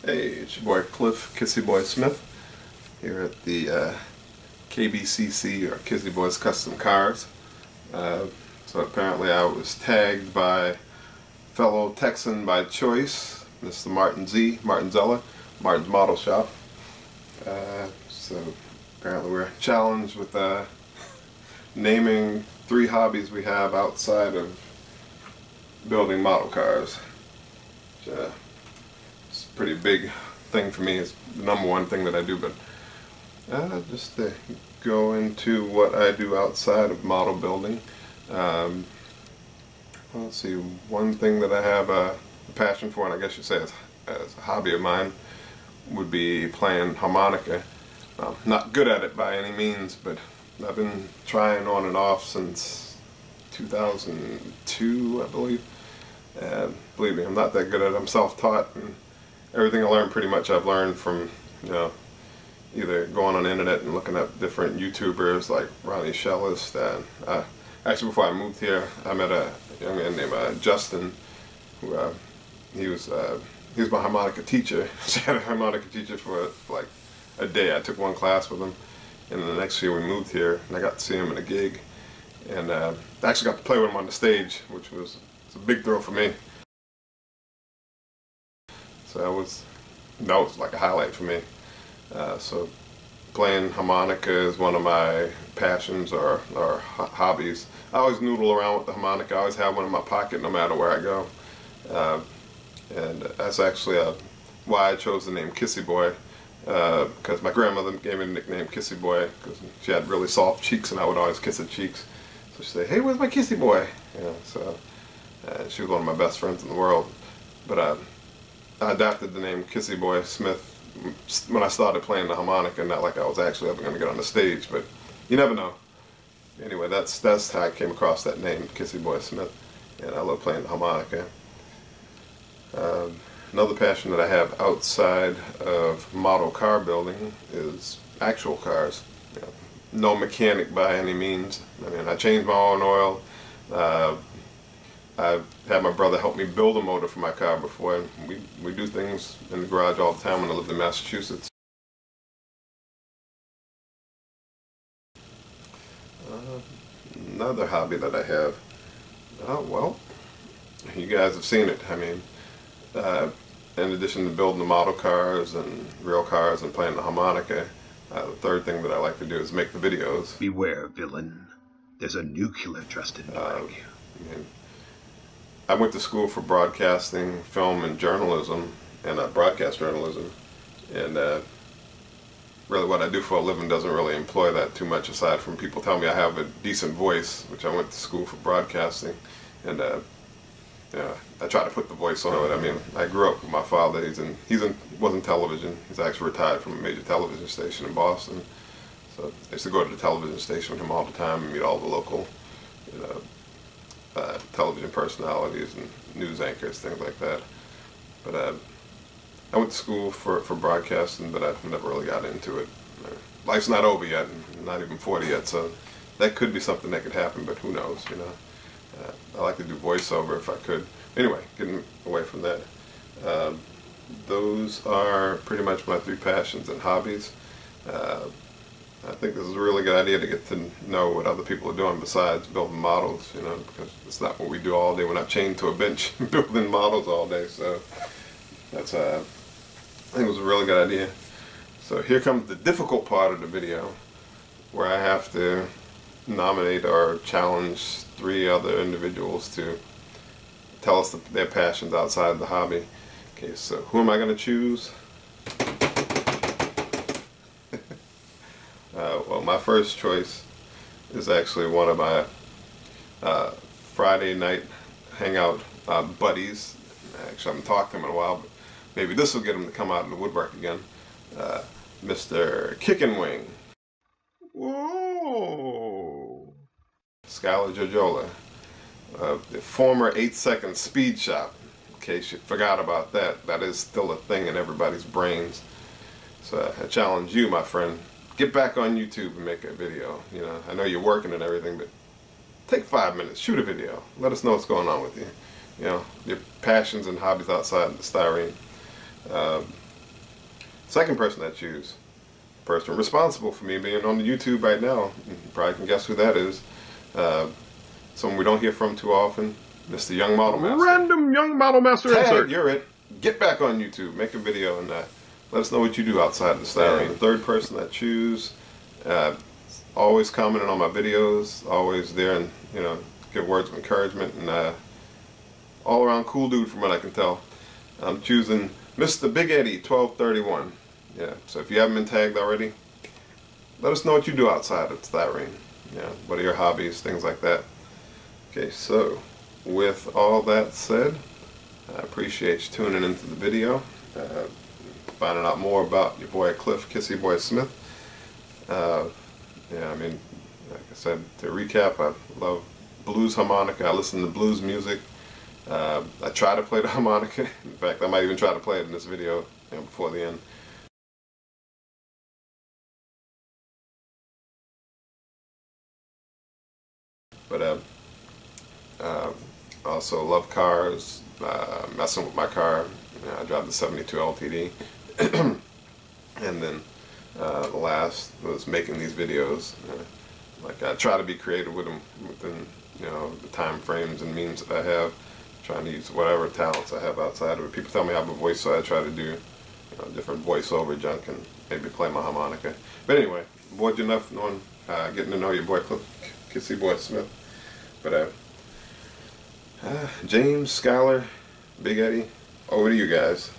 Hey, it's your boy Cliff Kissy Boy Smith here at the KBCC, or Kissy Boys Custom Cars. So apparently I was tagged by fellow Texan by choice, Mr. Martin Zella, Martin's Model Shop. So apparently we're challenged with naming 3 hobbies we have outside of building model cars. Which, it's a pretty big thing for me. It's the #1 thing that I do, but just to go into what I do outside of model building. Let's see, one thing that I have a passion for, and I guess you'd say as a hobby of mine, would be playing harmonica. Not good at it by any means, but I've been trying on and off since 2002, I believe. And believe me, I'm not that good at it. I'm self-taught, and everything I learned pretty much I've learned from, either going on the internet and looking at different YouTubers like Ronnie Shellist. And actually, before I moved here, I met a young man named Justin, who he was my harmonica teacher. I had a harmonica teacher for like a day. I took one class with him, and the next year we moved here, and I got to see him in a gig, and I actually got to play with him on the stage, which was a big thrill for me. So that was like a highlight for me. So playing harmonica is one of my passions or hobbies. I always noodle around with the harmonica. I always have one in my pocket no matter where I go. And that's actually why I chose the name Kissy Boy, because my grandmother gave me the nickname Kissy Boy because she had really soft cheeks, and I would always kiss her cheeks. So she'd say, "Hey, where's my Kissy Boy?" So she was one of my best friends in the world. But I adopted the name Kissy Boy Smith when I started playing the harmonica. Not like I was actually ever going to get on the stage, but you never know. Anyway, that's how I came across that name, Kissy Boy Smith, and I love playing the harmonica. Another passion that I have outside of model car building is actual cars. No mechanic by any means. I mean, I change my own oil. I've had my brother help me build a motor for my car before. We do things in the garage all the time when I lived in Massachusetts. Another hobby that I have, well, you guys have seen it. I mean, in addition to building the model cars and real cars and playing the harmonica, the third thing that I like to do is make the videos. Beware, villain. There's a nuclear dressed in black. I went to school for broadcasting, film, and journalism, and broadcast journalism, and really what I do for a living doesn't really employ that too much, aside from people telling me I have a decent voice, which I went to school for broadcasting, and I try to put the voice on it. I mean, I grew up with my father. He wasn't television. He's actually retired from a major television station in Boston. So I used to go to the television station with him all the time and meet all the local, television personalities and news anchors, things like that. But I went to school for broadcasting, but I never really got into it. Life's not over yet, and not even 40 yet, so that could be something that could happen, but who knows, I like to do voiceover if I could. Anyway, getting away from that. Those are pretty much my 3 passions and hobbies. I think this is a really good idea to get to know what other people are doing besides building models, because it's not what we do all day. We're not chained to a bench building models all day, so that's, I think it was a really good idea. So here comes the difficult part of the video, where I have to nominate or challenge 3 other individuals to tell us their passions outside the hobby. Okay, so who am I going to choose? Well, my first choice is actually one of my Friday night hangout buddies. Actually, I haven't talked to him in a while, but maybe this will get him to come out of the woodwork again. Mr. Kickin Wing. Whoa! Skylar Jojola, the former 8-second speed shop. In case you forgot about that, that is still a thing in everybody's brains. So I challenge you, my friend. Get back on YouTube and make a video. I know you're working and everything, but take 5 minutes, shoot a video. Let us know what's going on with you. Your passions and hobbies outside the styrene. Second person I choose, person responsible for me being on the YouTube right now. You probably can guess who that is. Someone we don't hear from too often, Mr. Young Model Master. Random Young Model Master insert. You're it. Get back on YouTube, make a video, and let us know what you do outside of the styrene. The third person I choose, always commenting on my videos, always there, and give words of encouragement, and all around cool dude from what I can tell. I'm choosing Mr. BigEddie1231. Yeah. So if you haven't been tagged already, let us know what you do outside of styrene. Yeah. What are your hobbies, things like that. Okay. So with all that said, I appreciate you tuning into the video, finding out more about your boy Cliff Kissy Boy Smith. Yeah, I mean, like I said, to recap, I love blues harmonica. I listen to blues music. I try to play the harmonica. In fact, I might even try to play it in this video before the end. But also love cars, messing with my car. I drive the 72 LTD. And then the last was making these videos. Like I try to be creative with them within the time frames and means that I have. Trying to use whatever talents I have outside of it. People tell me I have a voice, so I try to do different voiceover junk and maybe play my harmonica. But anyway, bored you enough knowing, getting to know your boy Cliff Kissy Boy Smith. But James, Skylar, Big Eddie, over to you guys.